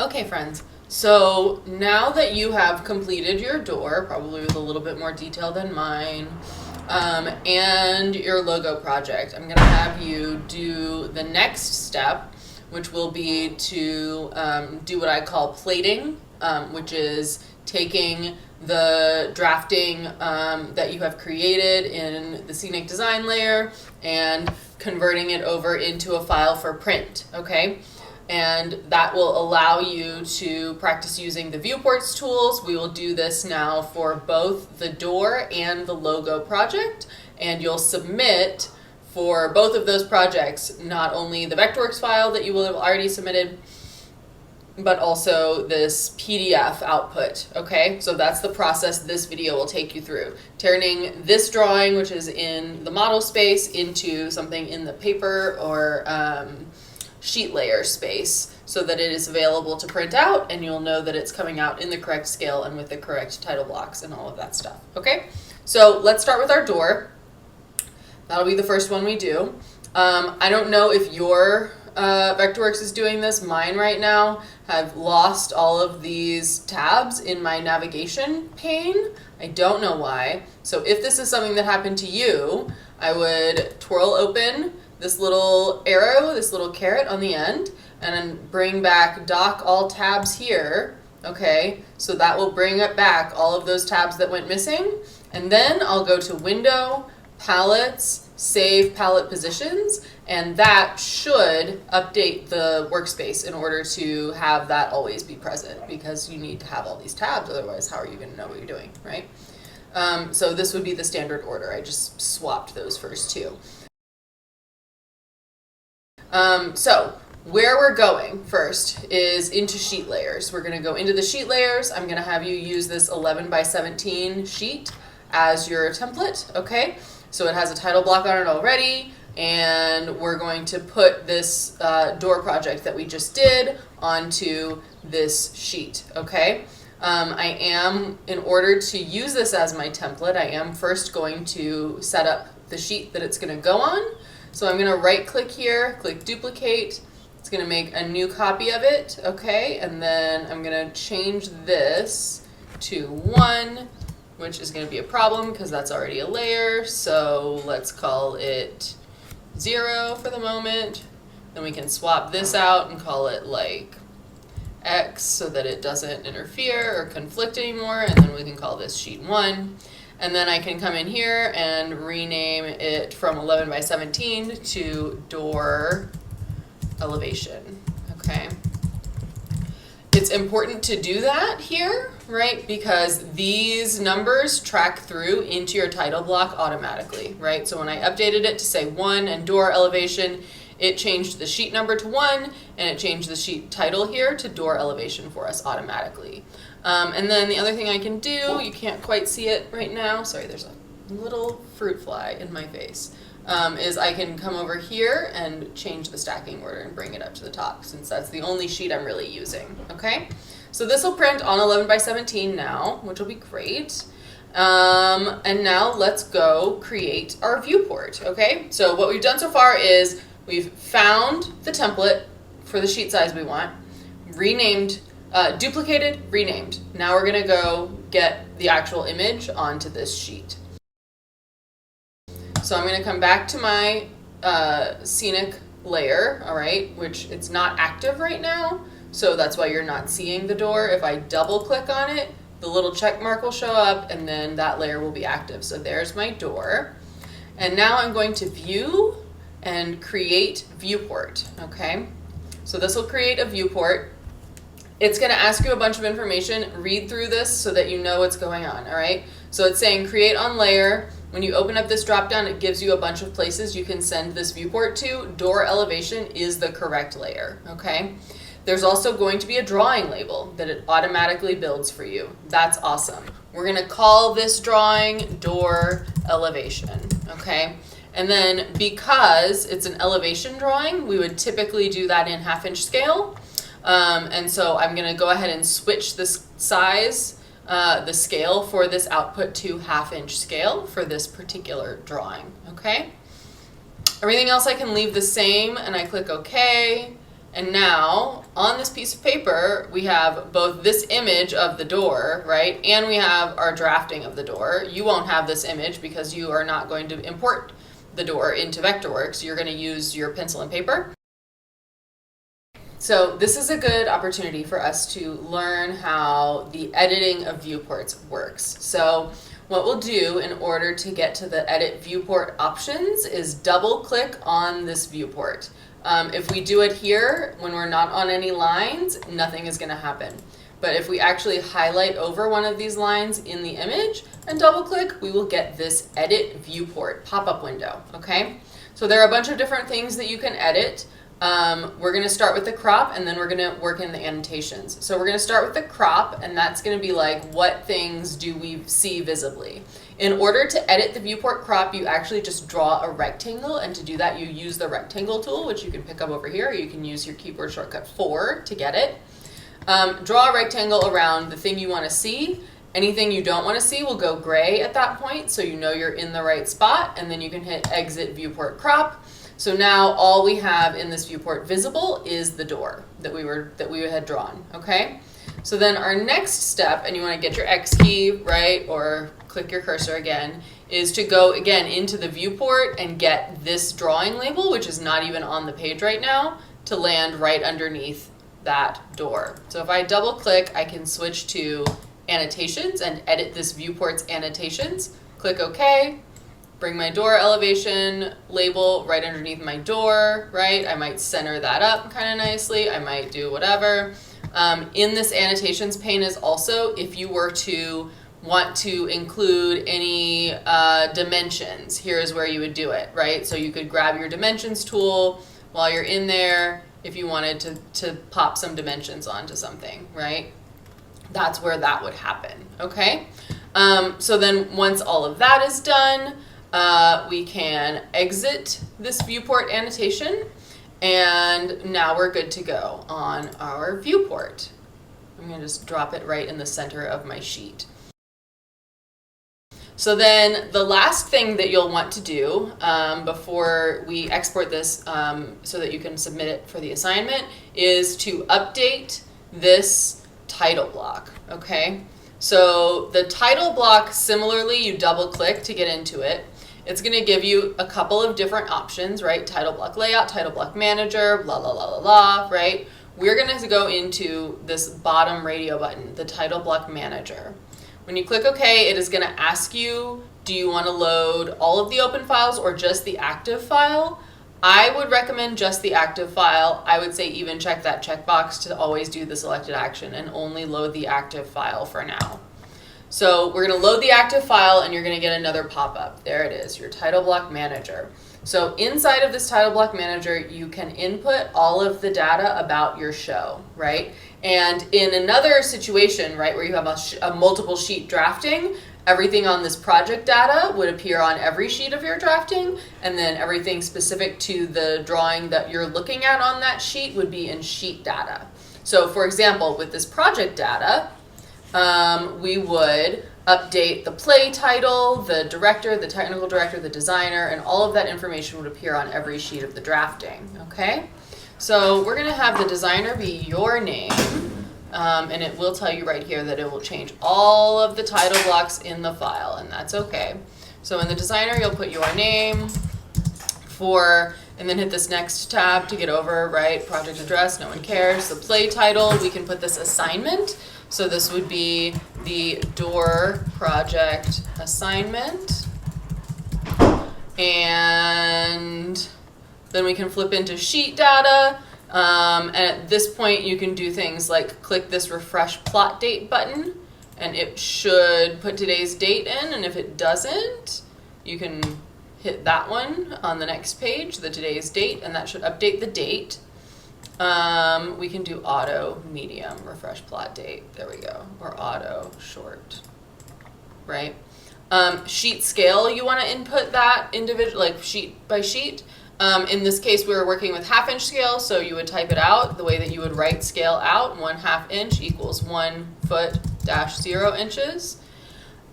Okay, friends, so now that you have completed your door, probably with a little bit more detail than mine, and your logo project, I'm going to have you do the next step, which will be to do what I call plating, which is taking the drafting that you have created in the scenic design layer and converting it over into a file for print, okay? And that will allow you to practice using the Viewports tools. We will do this now for both the door and the logo project, and you'll submit for both of those projects not only the Vectorworks file that you will have already submitted, but also this PDF output, okay? So that's the process this video will take you through. Turning this drawing, which is in the model space, into something in the paper or sheet layer space so that it is available to print out, and you'll know that it's coming out in the correct scale and with the correct title blocks and all of that stuff, okay? So let's start with our door. That'll be the first one we do. I don't know if your Vectorworks is doing this. Mine right now have lost all of these tabs in my navigation pane. I don't know why. So if this is something that happened to you, I would twirl open this little arrow, this little caret on the end, and then bring back dock all tabs here, okay? So that will bring it back all of those tabs that went missing. And then I'll go to Window, Palettes, Save Palette Positions, and that should update the workspace in order to have that always be present, because you need to have all these tabs, otherwise how are you gonna know what you're doing, right? So this would be the standard order. I just swapped those first two. So where we're going first is into sheet layers. We're going to go into the sheet layers. I'm going to have you use this 11 by 17 sheet as your template, okay? So it has a title block on it already, and we're going to put this door project that we just did onto this sheet, okay? I am, in order to use this as my template, I am first going to set up the sheet that it's going to go on. So I'm going to right click here, click duplicate. It's going to make a new copy of it, okay? And then I'm going to change this to 1, which is going to be a problem because that's already a layer. So let's call it 0 for the moment. Then we can swap this out and call it like X so that it doesn't interfere or conflict anymore. And then we can call this sheet 1. And then I can come in here and rename it from 11 by 17 to door elevation, okay? It's important to do that here, right? Because these numbers track through into your title block automatically, right? So when I updated it to say 1 and door elevation, it changed the sheet number to 1, and it changed the sheet title here to door elevation for us automatically. And then the other thing I can do, you can't quite see it right now, sorry, there's a little fruit fly in my face, is I can come over here and change the stacking order and bring it up to the top, since that's the only sheet I'm really using, okay? So this will print on 11 by 17 now, which will be great. And now let's go create our viewport, okay? So what we've done so far is we've found the template for the sheet size we want, renamed, duplicated, renamed. Now we're gonna go get the actual image onto this sheet. So I'm gonna come back to my scenic layer, all right, which it's not active right now, so that's why you're not seeing the door. If I double click on it, the little check mark will show up, and then that layer will be active. So there's my door. And now I'm going to view and create viewport, okay? So this will create a viewport. It's gonna ask you a bunch of information. Read through this so that you know what's going on, all right? So it's saying create on layer. When you open up this drop down, it gives you a bunch of places you can send this viewport to. Door elevation is the correct layer, okay? There's also going to be a drawing label that it automatically builds for you. That's awesome. We're gonna call this drawing door elevation, okay? And then because it's an elevation drawing, we would typically do that in 1/2" scale. And so I'm gonna go ahead and switch this size, the scale for this output to 1/2" scale for this particular drawing, okay? Everything else I can leave the same, and I click OK, And now, on this piece of paper, we have both this image of the door, right, and we have our drafting of the door. You won't have this image because you are not going to import the door into Vectorworks. You're going to use your pencil and paper. So this is a good opportunity for us to learn how the editing of viewports works. So what we'll do in order to get to the edit viewport options is double click on this viewport. If we do it here, when we're not on any lines, nothing is going to happen. But if we actually highlight over one of these lines in the image and double click, we will get this edit viewport pop-up window, okay? So there are a bunch of different things that you can edit. We're going to start with the crop, and then we're going to work in the annotations. So we're going to start with the crop, and that's going to be like, what things do we see visibly? In order to edit the viewport crop, you actually just draw a rectangle, and to do that you use the rectangle tool, which you can pick up over here, or you can use your keyboard shortcut 4 to get it. Draw a rectangle around the thing you want to see. Anything you don't want to see will go gray at that point, so you know you're in the right spot, and then you can hit exit viewport crop. So now all we have in this viewport visible is the door that we had drawn, okay? So then our next step, and you want to get your X key, right, or click your cursor again, is to go again into the viewport and get this drawing label, which is not even on the page right now, to land right underneath that door. So if I double click, I can switch to annotations and edit this viewport's annotations. Click OK. Bring my door elevation label right underneath my door, right? I might center that up kind of nicely. I might do whatever. In this annotations pane is also if you were to want to include any dimensions, here's where you would do it, right? So you could grab your dimensions tool while you're in there if you wanted to pop some dimensions onto something, right? That's where that would happen, okay? So then once all of that is done, we can exit this viewport annotation, and now we're good to go on our viewport. I'm going to just drop it right in the center of my sheet. So then the last thing that you'll want to do before we export this so that you can submit it for the assignment is to update this title block, okay? So the title block, similarly, you double click to get into it. It's going to give you a couple of different options, right? Title block layout, title block manager, blah, blah, blah, blah, blah, right? We're going to go into this bottom radio button, the title block manager. When you click OK, it is going to ask you, do you want to load all of the open files or just the active file? I would recommend just the active file. I would say even check that checkbox to always do the selected action and only load the active file for now. So we're going to load the active file and you're going to get another pop-up. There it is, your title block manager. So inside of this title block manager, you can input all of the data about your show, right? And in another situation, right, where you have a multiple sheet drafting, everything on this project data would appear on every sheet of your drafting, and then everything specific to the drawing that you're looking at on that sheet would be in sheet data. So for example, with this project data, we would update the play title, the director, the technical director, the designer, and all of that information would appear on every sheet of the drafting, okay? So we're going to have the designer be your name, and it will tell you right here that it will change all of the title blocks in the file, and that's okay. So in the designer, you'll put your name and then hit this next tab to get over, right? Project address, no one cares. The play title, we can put this assignment. So this would be the door project assignment. And then we can flip into sheet data. And at this point, you can do things like click this refresh plot date button, and it should put today's date in. And if it doesn't, you can hit that one on the next page, the today's date, and that should update the date. We can do auto medium refresh plot date. There we go. Or auto short, right? Sheet scale, you want to input that individual, like sheet by sheet. In this case, we were working with 1/2 inch scale, so you would type it out the way that you would write scale out. 1/2 inch equals 1 foot dash 0 inches.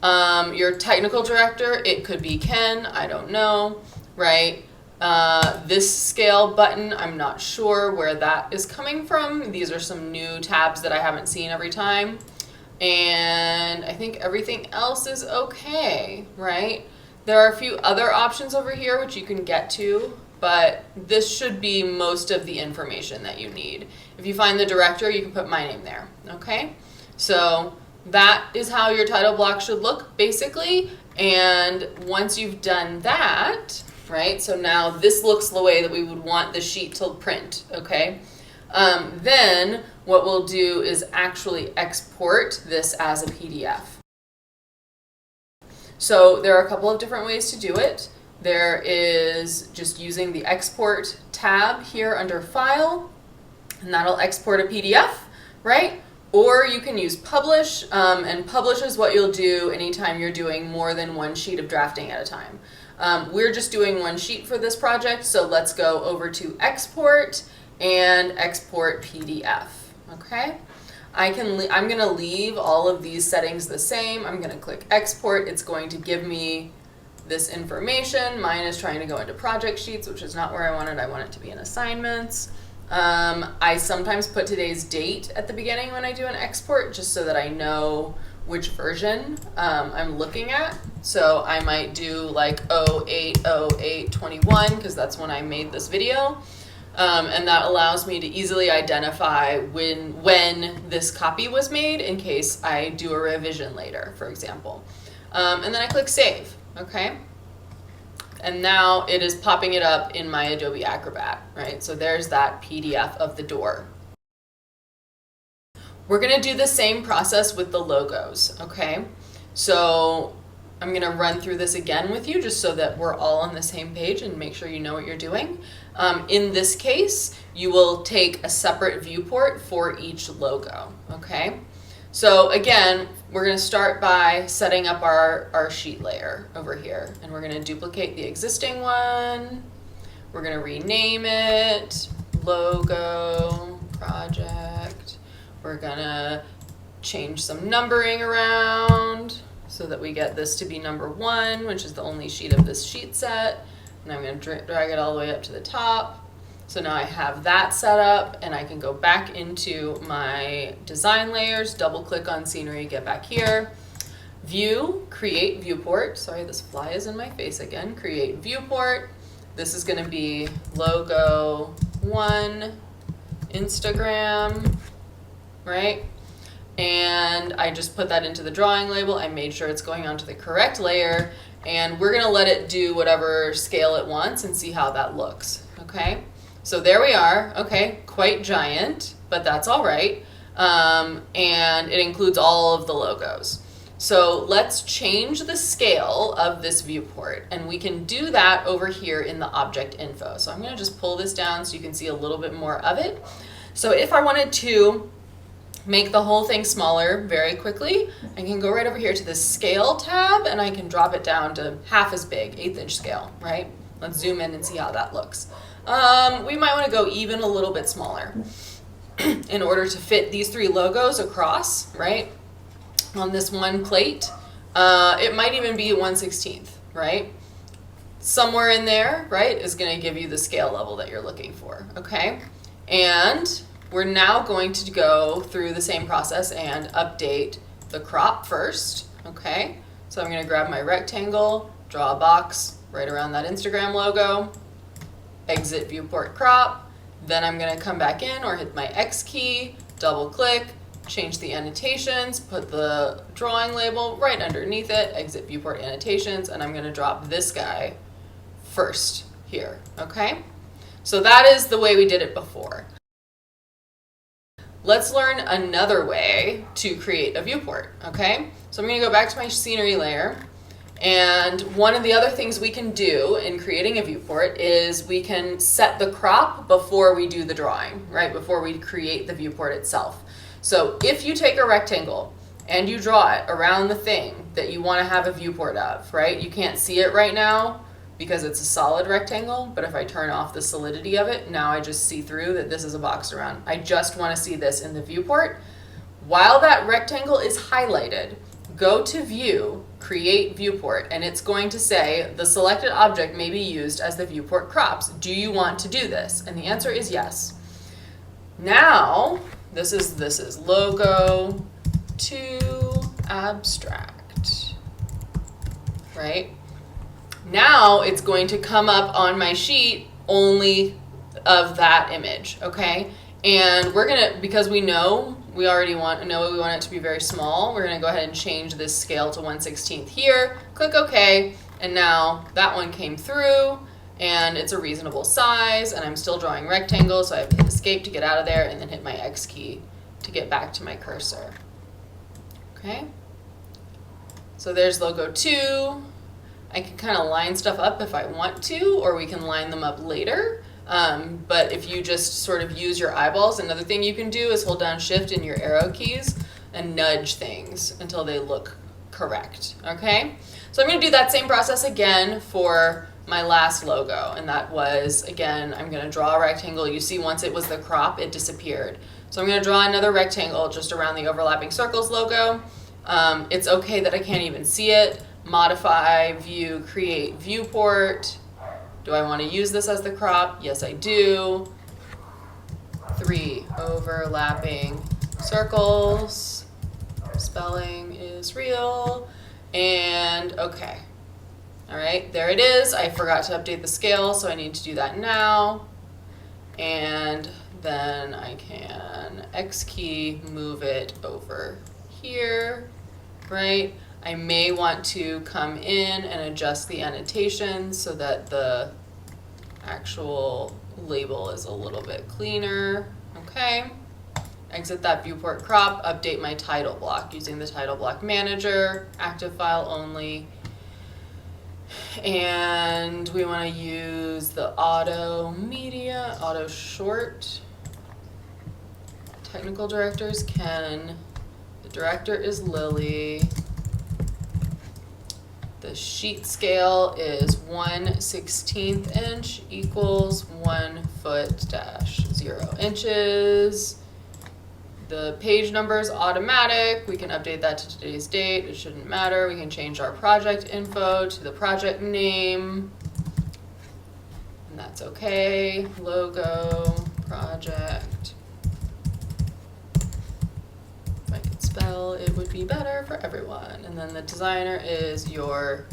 Your technical director, it could be Ken, I don't know, right? This scale button, I'm not sure where that is coming from. These are some new tabs that I haven't seen every time. And I think everything else is okay, right? There are a few other options over here which you can get to, but this should be most of the information that you need. If you find the director, you can put my name there, okay? So that is how your title block should look, basically. And once you've done that, right, so now this looks the way that we would want the sheet to print, okay? Then what we'll do is actually export this as a PDF. So there are a couple of different ways to do it. There is just using the export tab here under file, and that'll export a PDF, right? Or you can use publish, and publish is what you'll do anytime you're doing more than one sheet of drafting at a time. We're just doing one sheet for this project, so let's go over to export and export PDF, okay? I'm gonna leave all of these settings the same. I'm gonna click export. It's going to give me this information. Mine is trying to go into project sheets, which is not where I want it. I want it to be in assignments. I sometimes put today's date at the beginning when I do an export, just so that I know which version I'm looking at. So I might do like 08/08/21 because that's when I made this video. And that allows me to easily identify when this copy was made in case I do a revision later, for example. And then I click save, okay? And now it is popping it up in my Adobe Acrobat, right? So there's that PDF of the door. We're gonna do the same process with the logos, okay? So I'm gonna run through this again with you just so that we're all on the same page and make sure you know what you're doing. In this case, you will take a separate viewport for each logo, okay? So again, we're gonna start by setting up our sheet layer over here, and we're gonna duplicate the existing one. We're gonna rename it, logo, project. We're gonna change some numbering around so that we get this to be number 1, which is the only sheet of this sheet set. And I'm going to drag it all the way up to the top. So now I have that set up, and I can go back into my design layers, double click on scenery, get back here. View, create viewport. Sorry, this fly is in my face again. Create viewport. This is going to be logo 1, Instagram, right? And I just put that into the drawing label. I made sure it's going onto the correct layer, and we're gonna let it do whatever scale it wants and see how that looks, okay? So there we are, okay, quite giant, but that's all right. And it includes all of the logos. So let's change the scale of this viewport, and we can do that over here in the object info. So I'm gonna just pull this down so you can see a little bit more of it. So if I wanted to make the whole thing smaller very quickly, I can go right over here to the scale tab, and I can drop it down to half as big, 1/8 inch scale, right? Let's zoom in and see how that looks. We might want to go even a little bit smaller in order to fit these 3 logos across, right? On this one plate. It might even be 1/16, right? Somewhere in there, right, is going to give you the scale level that you're looking for, okay? And we're now going to go through the same process and update the crop first, okay? So I'm gonna grab my rectangle, draw a box right around that Instagram logo, exit Viewport Crop, then I'm gonna come back in or hit my X key, double click, change the annotations, put the drawing label right underneath it, exit Viewport Annotations, and I'm gonna drop this guy first here, okay? So that is the way we did it before. Let's learn another way to create a viewport, okay? So I'm gonna go back to my scenery layer, and one of the other things we can do in creating a viewport is we can set the crop before we do the drawing, right? Before we create the viewport itself. So if you take a rectangle and you draw it around the thing that you wanna have a viewport of, right? You can't see it right now because it's a solid rectangle, but if I turn off the solidity of it, now I just see through that this is a box around. I just wanna see this in the viewport. While that rectangle is highlighted, go to View, Create Viewport, and it's going to say the selected object may be used as the viewport crops. Do you want to do this? And the answer is yes. Now, this is logo to abstract, right? Now it's going to come up on my sheet only of that image, okay? And we're gonna, because we already want it to be very small, we're gonna go ahead and change this scale to 1/16 here, click OK, and now that one came through and it's a reasonable size, and I'm still drawing rectangles, so I have to hit escape to get out of there and then hit my X key to get back to my cursor. Okay, so there's logo 2. I can kind of line stuff up if I want to, or we can line them up later. But if you just sort of use your eyeballs, another thing you can do is hold down Shift and your arrow keys and nudge things until they look correct, okay? So I'm going to do that same process again for my last logo, and that was, again, I'm going to draw a rectangle. You see, once it was the crop, it disappeared. So I'm going to draw another rectangle just around the overlapping circles logo. It's okay that I can't even see it. Modify, View, Create Viewport. Do I want to use this as the crop? Yes, I do. 3 overlapping circles. Spelling is real. And okay. All right, there it is. I forgot to update the scale, so I need to do that now. And then I can X key move it over here, right? I may want to come in and adjust the annotations so that the actual label is a little bit cleaner. Okay. Exit that viewport crop, update my title block using the title block manager, active file only. And we want to use the auto media, auto short. Technical directors Ken. The director is Lily. The sheet scale is 1/16 inch equals 1 foot dash 0 inches. The page number is automatic. We can update that to today's date. It shouldn't matter. We can change our project info to the project name. And that's okay. Logo, project. If I could spell, it would be better for everyone. And then the designer is your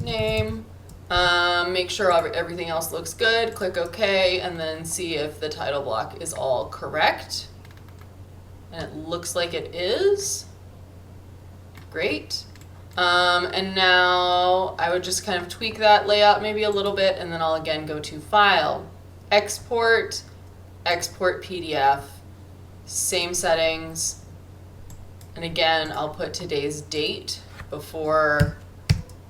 name. Make sure everything else looks good. Click OK, and then see if the title block is all correct. And it looks like it is. Great. And now I would just kind of tweak that layout maybe a little bit, and then I'll again go to File, Export, Export PDF, same settings. And again, I'll put today's date before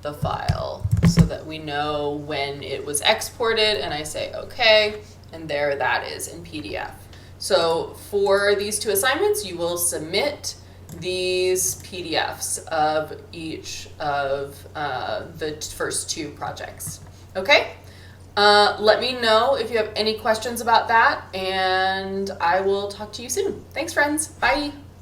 the file so that we know when it was exported, and I say OK, and there that is in PDF. So for these 2 assignments, you will submit these PDFs of each of the first 2 projects. Okay? Let me know if you have any questions about that, and I will talk to you soon. Thanks, friends. Bye.